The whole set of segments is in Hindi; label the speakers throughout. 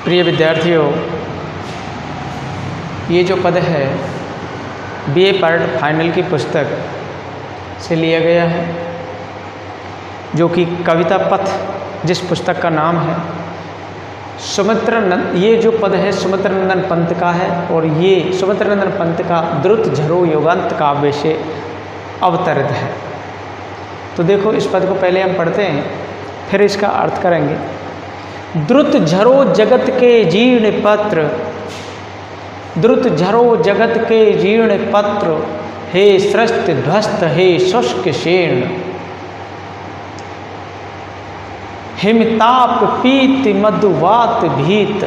Speaker 1: प्रिय विद्यार्थियों, ये जो पद है बीए पार्ट फाइनल की पुस्तक से लिया गया है, जो कि कविता पथ जिस पुस्तक का नाम है सुमित्रानंद। ये जो पद है सुमित्रानंद पंत का है और ये सुमित्रानंद पंत का द्रुत झरो योगांत काव्य से अवतरित है। तो देखो, इस पद को पहले हम पढ़ते हैं, फिर इसका अर्थ करेंगे। द्रुत झरो जगत के जीर्ण पत्र, द्रुत झरो जगत के जीर्ण पत्र, हे सृष्ट ध्वस्त हे शुष्क शीर्ण, हिमताप पीत मधुवात भीत,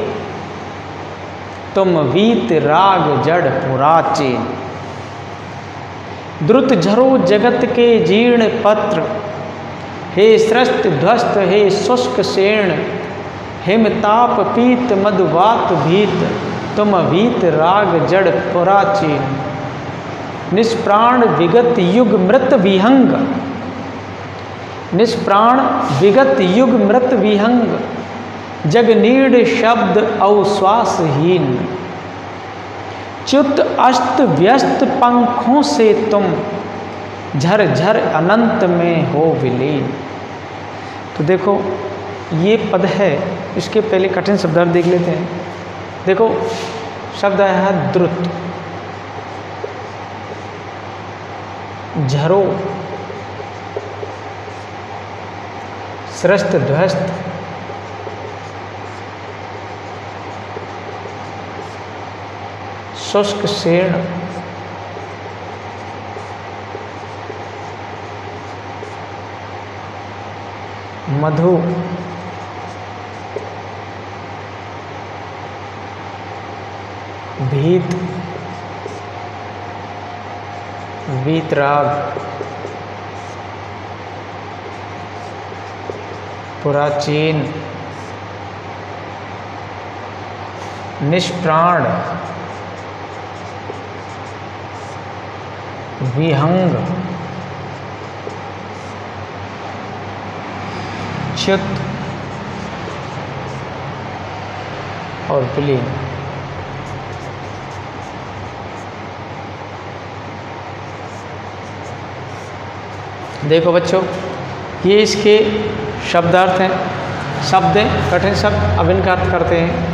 Speaker 1: तुम वीत राग जड़ पुराचीन। द्रुत झरो जगत के जीर्ण पत्र, हे सृष्ट ध्वस्त हे शुष्क शीर्ण, हिमताप पीत मधुवात भीत, तुम वीत राग जड़ पुराचीन। निष्प्राण विगत युग मृत विहंग, निष्प्राण विगत युग मृत विहंग, जगनीड़ शब्द अवश्वासहीन, च्युत अस्त व्यस्त पंखों से तुम झर झर अनंत में हो विलीन। तो देखो, ये पद है, इसके पहले कठिन शब्दार्थ देख लेते हैं। देखो, शब्द है द्रुत, झरो, सृष्ट ध्वस्त, शुष्क शीर्ण, मधु, भीत, वीतराग, पुराचीन, निष्प्राण, विहंग, च्युत और विलीन। देखो बच्चों, ये इसके शब्दार्थ हैं, शब्द हैं, कठिन शब्द। अब इनका अर्थ करते हैं।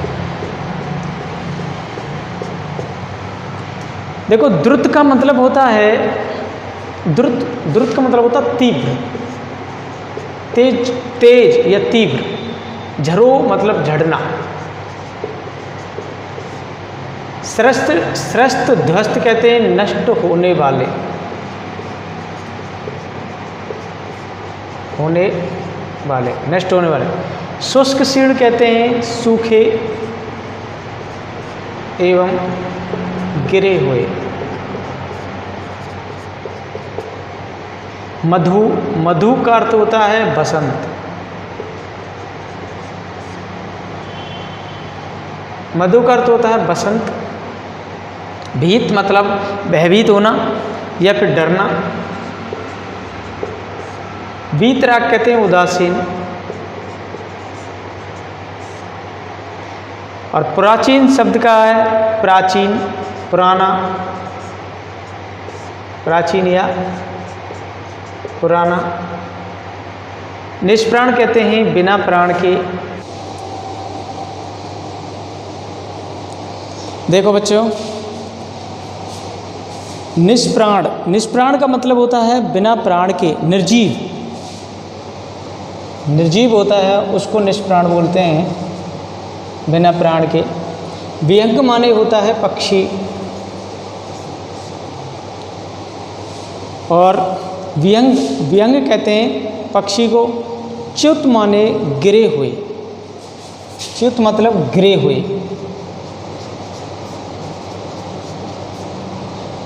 Speaker 1: देखो, द्रुत का मतलब होता है, द्रुत का मतलब होता है तीव्र, तेज, तेज या तीव्र। झरो मतलब झड़ना। सृष्ट ध्वस्त कहते हैं नष्ट होने वाले, होने वाले, नष्ट होने वाले। शुष्क शीर्ण कहते हैं सूखे एवं गिरे हुए। मधु, मधु का अर्थ होता है बसंत। मधु का अर्थ होता है बसंत। भीत मतलब भयभीत होना या फिर डरना। वीतराग कहते हैं उदासीन। और प्राचीन शब्द का है प्राचीन, पुराना, प्राचीन या पुराना। निष्प्राण कहते हैं बिना प्राण के। देखो बच्चों, निष्प्राण, निष्प्राण का मतलब होता है बिना प्राण के, निर्जीव। निर्जीव होता है उसको निष्प्राण बोलते हैं, बिना प्राण के। विहंग माने होता है पक्षी। और विहंग कहते हैं पक्षी को। च्युत माने गिरे हुए, च्युत मतलब गिरे हुए।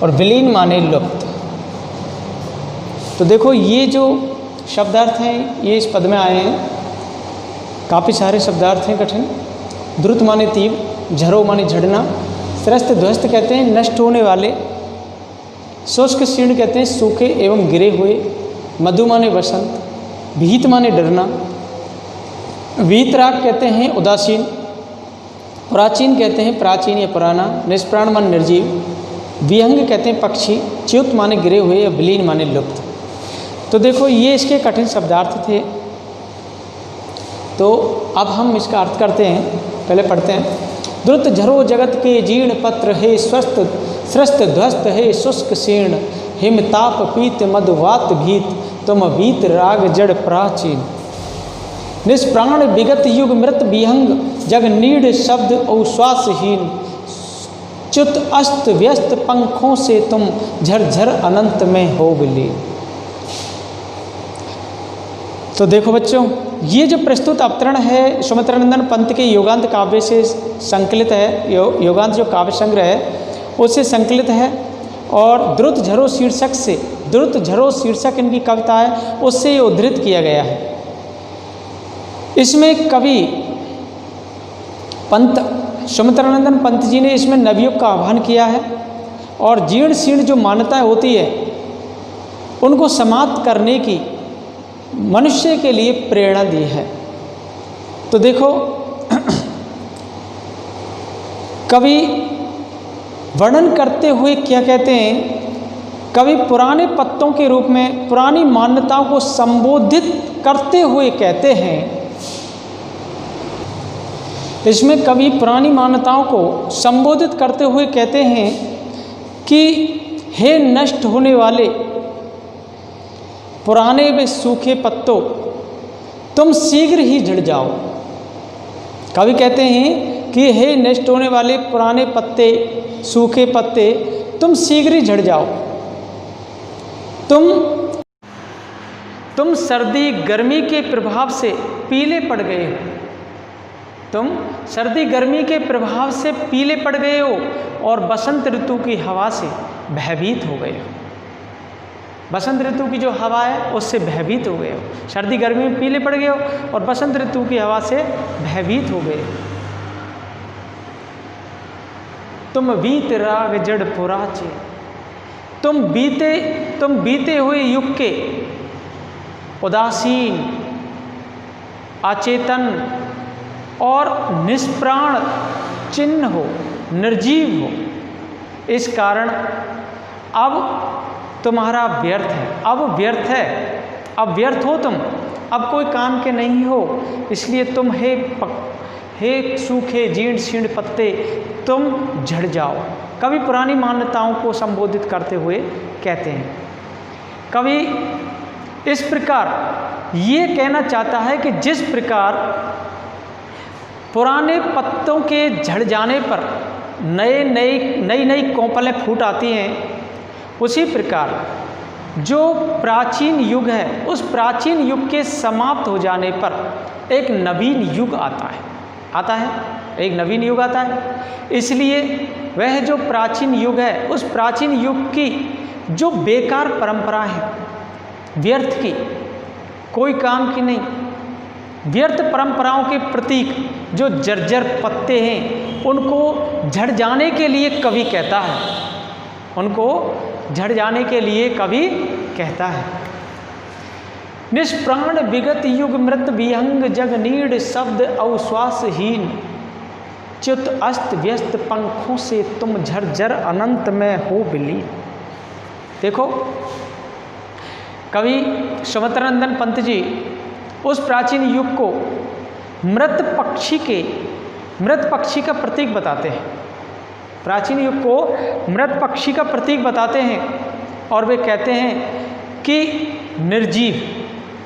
Speaker 1: और विलीन माने लुप्त। तो देखो, ये जो शब्दार्थ हैं ये इस पद में आए हैं। काफ़ी सारे शब्दार्थ हैं कठिन। द्रुत माने तीव्र, झरो माने झड़ना, सृष्ट ध्वस्त कहते हैं नष्ट होने वाले, शुष्क शीर्ण कहते हैं सूखे एवं गिरे हुए, मधु माने वसंत, भीत माने डरना, वीतराग कहते हैं उदासीन, प्राचीन कहते हैं प्राचीन या पुराना, निष्प्राण माने निर्जीव, विहंग कहते हैं पक्षी, च्युत माने गिरे हुए या विलीन माने लुप्त। तो देखो ये इसके कठिन शब्दार्थ थे। तो अब हम इसका अर्थ करते हैं, पहले पढ़ते हैं। द्रुत झरो जगत के जीर्ण पत्र हे स्वस्थ स्रस्त ध्वस्त हे शुष्क शीर्ण, हिमताप पीत मधुवात भीत तुम वीत राग जड़ प्राचीन। निष्प्राण विगत युग मृत विहंग जग नीड शब्द औश्वासहीन, च्युत अस्त व्यस्त पंखों से तुम झरझर अनंत में हो विलीन। तो देखो बच्चों, ये जो प्रस्तुत अवतरण है सुमित्रानंदन पंत के योगांत काव्य से संकलित है। योगांत जो काव्य संग्रह है उससे संकलित है और द्रुत झरो शीर्षक से, द्रुत झरो शीर्षक इनकी कविता है, उससे उद्धृत किया गया है। इसमें कवि पंत सुमित्रानंदन पंत जी ने इसमें नवयुग का आह्वान किया है और जीर्ण शीर्ण जो मान्यताएं होती है उनको समाप्त करने की मनुष्य के लिए प्रेरणा दी है। तो देखो कवि वर्णन करते हुए क्या कहते हैं, कवि पुराने पत्तों के रूप में पुरानी मान्यताओं को संबोधित करते हुए कहते हैं, इसमें कवि पुरानी मान्यताओं को संबोधित करते हुए कहते हैं कि हे नष्ट होने वाले पुराने व सूखे पत्तों, तुम शीघ्र ही झड़ जाओ। कवि कहते हैं कि हे नष्ट होने वाले पुराने पत्ते, सूखे पत्ते, तुम शीघ्र ही झड़ जाओ। तुम सर्दी गर्मी के प्रभाव से पीले पड़ गए हो। तुम सर्दी गर्मी के प्रभाव से पीले पड़ गए हो और बसंत ऋतु की हवा से भयभीत हो गए हो। बसंत ऋतु की जो हवा है उससे भयभीत हो गए हो। सर्दी गर्मी में पीले पड़ गए हो और बसंत ऋतु की हवा से भयभीत हो गए हो। तुम वीत राग जड़ पुराचे, तुम बीते हुए युग के उदासीन, अचेतन और निष्प्राण चिन्ह हो, निर्जीव हो। इस कारण अब तुम्हारा व्यर्थ है, अब व्यर्थ है, अब व्यर्थ हो तुम, अब कोई काम के नहीं हो। इसलिए तुम हे सूखे जीर्ण शीर्ण पत्ते, तुम झड़ जाओ। कवि पुरानी मान्यताओं को संबोधित करते हुए कहते हैं। कवि इस प्रकार ये कहना चाहता है कि जिस प्रकार पुराने पत्तों के झड़ जाने पर नई नई कोंपलें फूट आती हैं, उसी प्रकार जो प्राचीन युग है उस प्राचीन युग के समाप्त हो जाने पर एक नवीन युग आता है, एक नवीन युग आता है। इसलिए वह जो प्राचीन युग है उस प्राचीन युग की जो बेकार परंपरा है, व्यर्थ की, कोई काम की नहीं, व्यर्थ परंपराओं के प्रतीक जो जर्जर पत्ते हैं उनको झड़ जाने के लिए कवि कहता है, उनको झड़ जाने के लिए कवि कहता है। निष्प्राण विगत युग मृत विहंग जग नीड शब्द अविश्वासहीन, च्युत अस्त व्यस्त पंखों से तुम झरझर अनंत में हो विलीन। देखो कवि सुमित्रानंदन पंत जी उस प्राचीन युग को मृत पक्षी का प्रतीक बताते हैं। प्राचीन युग को मृत पक्षी का प्रतीक बताते हैं और वे कहते हैं कि निर्जीव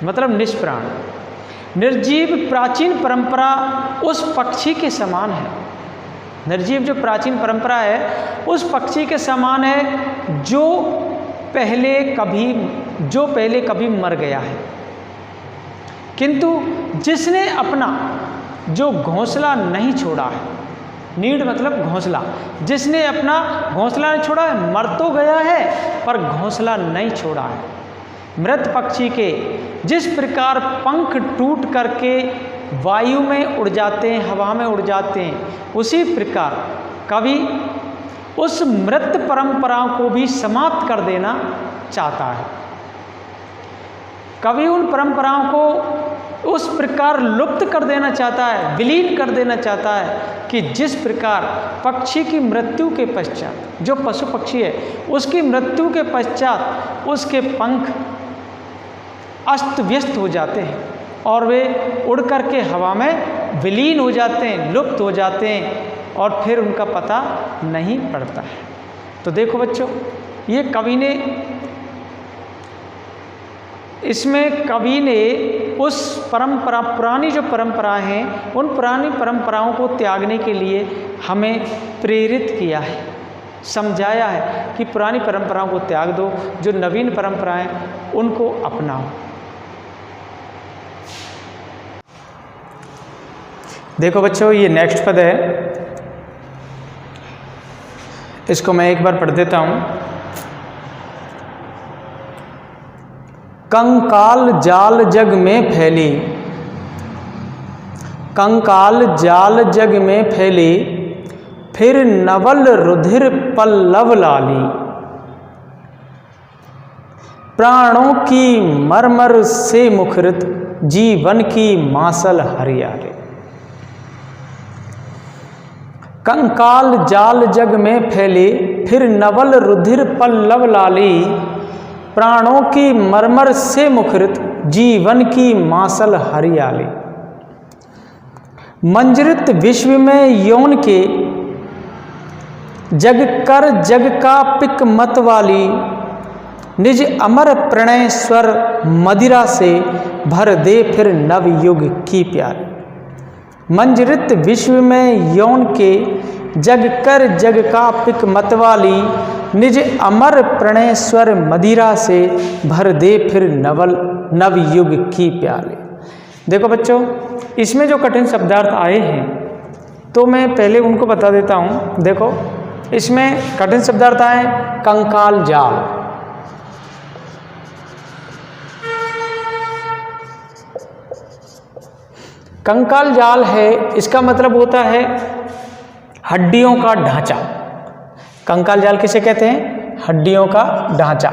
Speaker 1: मतलब निष्प्राण, निर्जीव प्राचीन परंपरा उस पक्षी के समान है। निर्जीव जो प्राचीन परंपरा है उस पक्षी के समान है जो पहले कभी मर गया है, किंतु जिसने अपना जो घोंसला नहीं छोड़ा है, नीड मतलब घोंसला, जिसने अपना घोंसला नहीं छोड़ा है, मर तो गया है पर घोंसला नहीं छोड़ा है। मृत पक्षी के जिस प्रकार पंख टूट करके वायु में उड़ जाते हैं, हवा में उड़ जाते हैं, उसी प्रकार कवि उस मृत परंपराओं को भी समाप्त कर देना चाहता है। कवि उन परंपराओं को उस प्रकार लुप्त कर देना चाहता है, विलीन कर देना चाहता है, कि जिस प्रकार पक्षी की मृत्यु के पश्चात, जो पशु पक्षी है उसकी मृत्यु के पश्चात उसके पंख अस्त व्यस्त हो जाते हैं और वे उड़ कर के हवा में विलीन हो जाते हैं, लुप्त हो जाते हैं और फिर उनका पता नहीं पड़ता है। तो देखो बच्चों, ये कवि ने, इसमें कवि ने उस परंपरा, पुरानी जो परंपराएं हैं उन पुरानी परंपराओं को त्यागने के लिए हमें प्रेरित किया है, समझाया है कि पुरानी परंपराओं को त्याग दो, जो नवीन परंपराएं उनको अपनाओ। देखो बच्चों, ये नेक्स्ट पद है, इसको मैं एक बार पढ़ देता हूं। कंकाल जाल जग में फैली, कंकाल जाल जग में फैली, फिर नवल रुधिर पल्लव लाली, प्राणों की मरमर से मुखरित, जीवन की मासल हरियाली। कंकाल जाल जग में फैली, फिर नवल रुधिर पल्लव लाली, प्राणों की मरमर से मुखरित, जीवन की मासल हरियाली। मंजरित विश्व में यौन के, जग कर जग का पिक मत वाली, निज अमर प्रणय स्वर मदिरा से, भर दे फिर नव युग की प्यारी। मंजरित विश्व में यौन के, जग कर जग का पिक मतवाली, निज अमर प्रणय स्वर मदिरा से, भर दे फिर नव युग की प्याली। देखो बच्चों, इसमें जो कठिन शब्दार्थ आए हैं तो मैं पहले उनको बता देता हूँ। देखो, इसमें कठिन शब्दार्थ आए कंकाल जाल, कंकाल जाल है, इसका मतलब होता है हड्डियों का ढांचा। कंकाल जाल किसे कहते हैं? हड्डियों का ढांचा।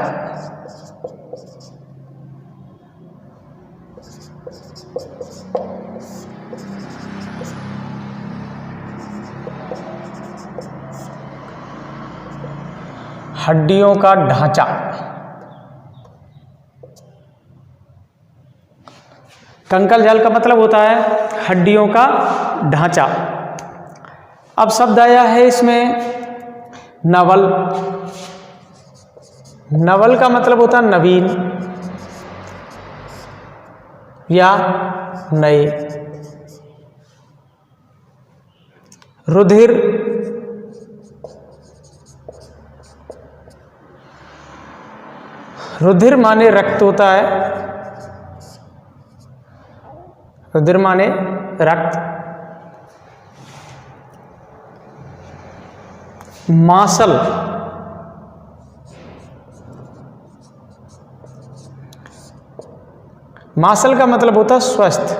Speaker 1: हड्डियों का ढांचा, कंकाल जाल का मतलब होता है हड्डियों का ढांचा। अब शब्द आया है इसमें नवल। नवल का मतलब होता है नवीन या नए। रुधिर, रुधिर माने रक्त होता है, रुधिर माने रक्त। मासल, मासल का मतलब होता है स्वस्थ।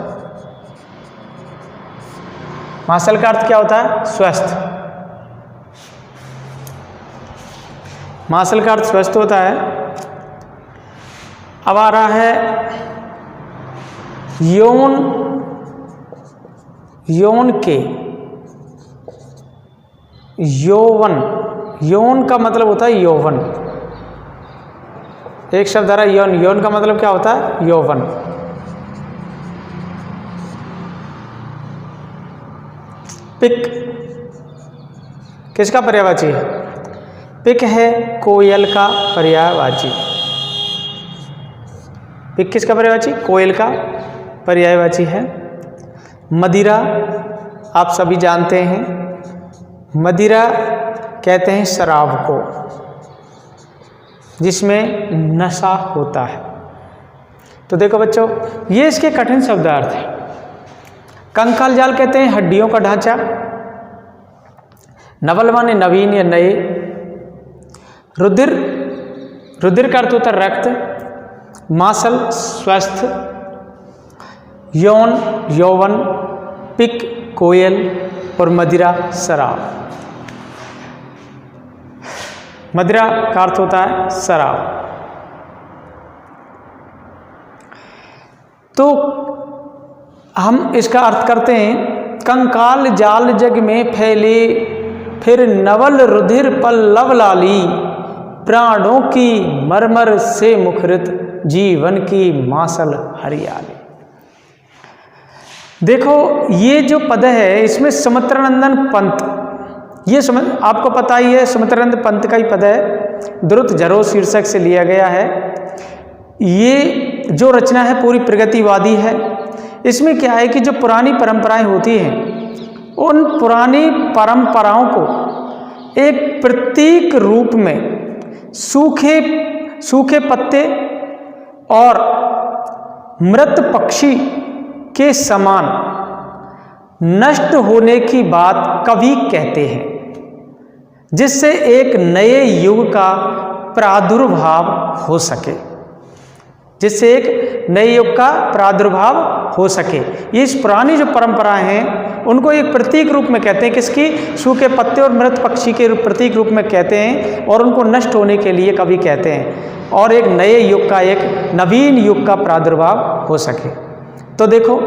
Speaker 1: मासल का अर्थ क्या होता है? स्वस्थ। मासल का अर्थ स्वस्थ होता है। अब आ रहा है यौन, यौन के, यौवन। यौन का मतलब होता है यौवन। एक शब्द आ रहा है यौन, यौन का मतलब क्या होता है? यौवन। पिक किसका पर्यायवाची है? पिक है कोयल का पर्यायवाची। पिक किसका पर्यायवाची? कोयल का पर्यायवाची है। मदिरा आप सभी जानते हैं, मदिरा कहते हैं शराब को जिसमें नशा होता है। तो देखो बच्चों, ये इसके कठिन शब्दार्थ है। कंकाल जाल कहते हैं हड्डियों का ढांचा। नवल माने नवीन या नए। रुधिर, रुधिर का अर्थ होता है रक्त। मासल स्वस्थ। यौन यौवन। पिक कोयल और मदिरा शराब। मदिरा का अर्थ होता है शराब। तो हम इसका अर्थ करते हैं कंकाल जाल जग में फैले, फिर नवल रुधिर पल्लव लाली, प्राणों की मरमर से मुखरित, जीवन की मासल हरियाली। देखो ये जो पद है इसमें सुमित्रानंदन पंत, ये आपको पता ही है सुमित्रानंद पंत का ही पद है, द्रुत झरो शीर्षक से लिया गया है। ये जो रचना है पूरी प्रगतिवादी है। इसमें क्या है कि जो पुरानी परंपराएं होती हैं उन पुरानी परंपराओं को एक प्रतीक रूप में सूखे पत्ते और मृत पक्षी के समान नष्ट होने की बात कवि कहते हैं, जिससे एक नए युग का प्रादुर्भाव हो सके, जिससे एक नए युग का प्रादुर्भाव हो सके। ये इस पुरानी जो परंपराएं हैं उनको एक प्रतीक रूप में कहते हैं, किसकी? सूखे पत्ते और मृत पक्षी के प्रतीक रूप में कहते हैं, और उनको नष्ट होने के लिए कवि कहते हैं, और एक नए युग का, एक नवीन युग का प्रादुर्भाव हो सके। तो देखो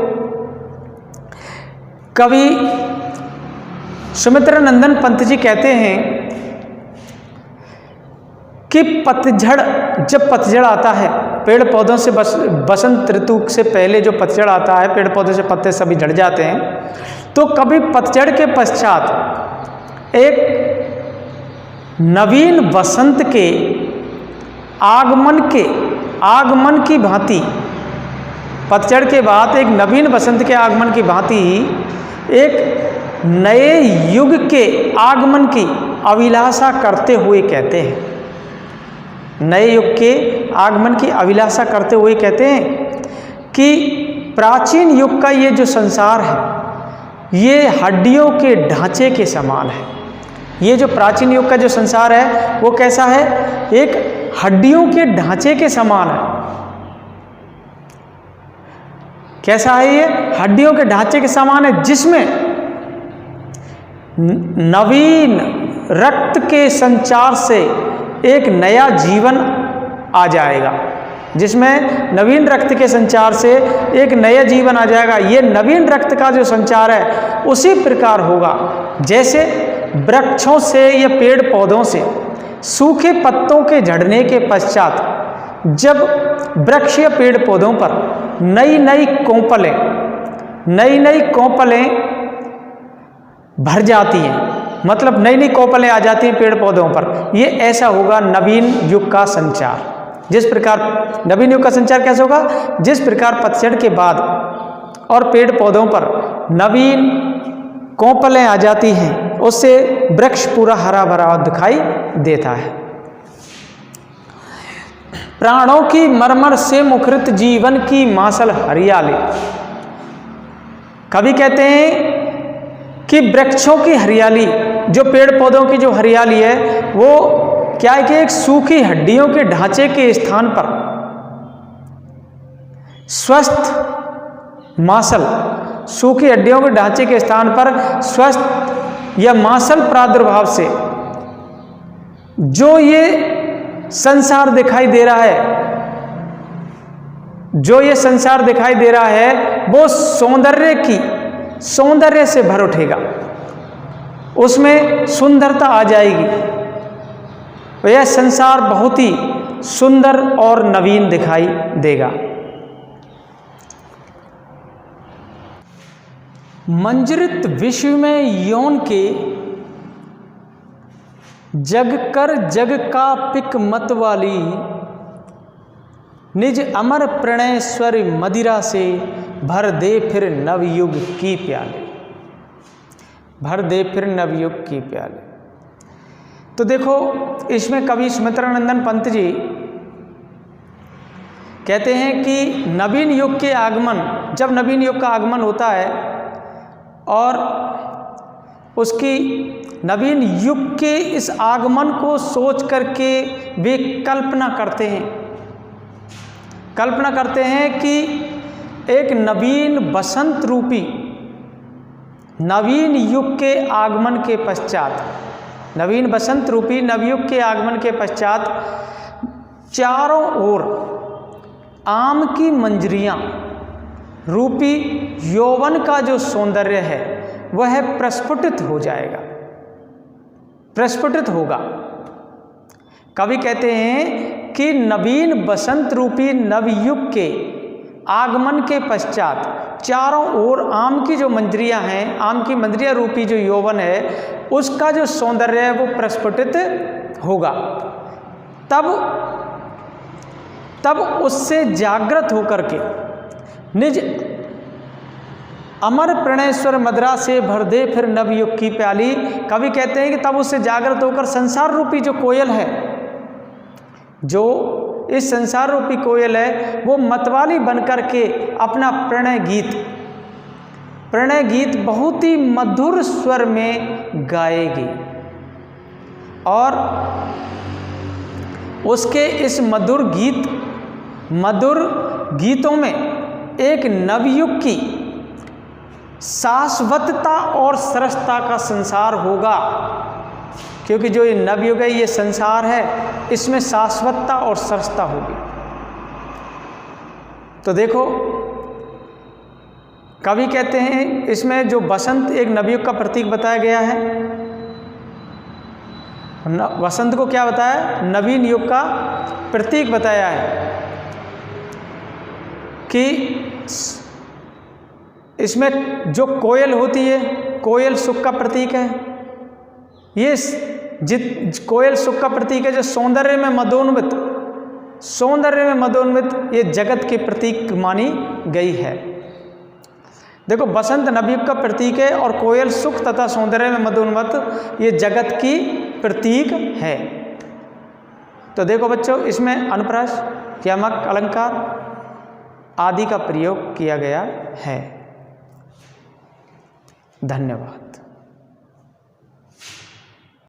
Speaker 1: कवि सुमित्रानंदन पंत जी कहते हैं कि पतझड़, जब पतझड़ आता है पेड़ पौधों से, बसंत ऋतु से पहले जो पतझड़ आता है, पेड़ पौधों से पत्ते सभी झड़ जाते हैं, तो कभी पतझड़ के पश्चात एक नवीन वसंत के आगमन की भांति, पतझड़ के बाद एक नवीन वसंत के आगमन की भांति एक नए युग के आगमन की अभिलाषा करते हुए कहते हैं, नए युग के आगमन की अभिलाषा करते हुए कहते हैं कि प्राचीन युग का ये जो संसार है ये हड्डियों के ढांचे के समान है। ये जो प्राचीन युग का जो संसार है वो कैसा है? एक हड्डियों के ढांचे के समान है। कैसा है ये? हड्डियों के ढांचे के समान है, जिसमें नवीन रक्त के संचार से एक नया जीवन आ जाएगा, जिसमें नवीन रक्त के संचार से एक नया जीवन आ जाएगा। ये नवीन रक्त का जो संचार है उसी प्रकार होगा जैसे वृक्षों से या पेड़ पौधों से सूखे पत्तों के झड़ने के पश्चात जब वृक्ष या पेड़ पौधों पर नई नई कोंपलें भर जाती हैं, मतलब नई नई कोंपलें आ जाती हैं पेड़ पौधों पर, ये ऐसा होगा नवीन युग का संचार। जिस प्रकार नवीन युग का संचार कैसे होगा? जिस प्रकार पतझड़ के बाद और पेड़ पौधों पर नवीन कोंपलें आ जाती हैं, उससे वृक्ष पूरा हरा भरा दिखाई देता है। प्राणों की मरमर से मुखरित, जीवन की मासल हरियाली। कवि कहते हैं कि वृक्षों की हरियाली, जो पेड़ पौधों की जो हरियाली है वो क्या है कि एक सूखी हड्डियों के ढांचे के स्थान पर स्वस्थ मासल, सूखी हड्डियों के ढांचे के स्थान पर स्वस्थ या मासल प्रादुर्भाव से जो ये संसार दिखाई दे रहा है, जो ये संसार दिखाई दे रहा है वो सौंदर्य से भर उठेगा, उसमें सुंदरता आ जाएगी, यह संसार बहुत ही सुंदर और नवीन दिखाई देगा। मंजरित विश्व में यौन के जग कर जग का पिक मत वाली, निज अमर प्रणय स्वर मदिरा से भर दे फिर नवयुग की प्याले, भर दे फिर नवयुग की प्याले। तो देखो इसमें कवि सुमित्रानंदन पंत जी कहते हैं कि नवीन युग के आगमन, जब नवीन युग का आगमन होता है और उसकी नवीन युग के इस आगमन को सोच करके वे कल्पना करते हैं कि एक नवीन बसंत रूपी नवीन युग के आगमन के पश्चात, नवीन बसंत रूपी नवयुग के आगमन के पश्चात चारों ओर आम की मंजरियां रूपी यौवन का जो सौंदर्य है वह प्रस्फुटित हो जाएगा, प्रस्फुटित होगा। कवि कहते हैं कि नवीन बसंत रूपी नवयुग के आगमन के पश्चात चारों ओर आम की जो मंजरियां हैं, आम की मंजरिया रूपी जो यौवन है, उसका जो सौंदर्य है वो प्रस्फुटित होगा। तब उससे जागृत होकर के निज अमर प्रणयेश्वर मदरा से भर दे फिर नवयुग की प्याली। कवि कहते हैं कि तब उससे जागृत होकर संसार रूपी जो कोयल है, जो इस संसार रूपी कोयल है, वो मतवाली बनकर के अपना प्रणय गीत बहुत ही मधुर स्वर में गाएगी और उसके इस मधुर गीतों में एक नवयुग की शाश्वतता और सरसता का संसार होगा, क्योंकि जो ये नवयुग है, ये संसार है, इसमें शाश्वतता और सरसता होगी। तो देखो कवि कहते हैं इसमें जो बसंत एक नवयुग का प्रतीक बताया गया है, वसंत को क्या बताया, नवीन युग का प्रतीक बताया है कि इसमें जो कोयल होती है, कोयल सुख का प्रतीक है। ये कोयल सुख का प्रतीक है, जो सौंदर्य में मदोन्वित ये जगत के प्रतीक मानी गई है। देखो बसंत नवयुग का प्रतीक है और कोयल सुख तथा सौंदर्य में मदोन्वित ये जगत की प्रतीक है। तो देखो बच्चों, इसमें अनुप्रास, यमक, अलंकार आदि का प्रयोग किया गया है। धन्यवाद।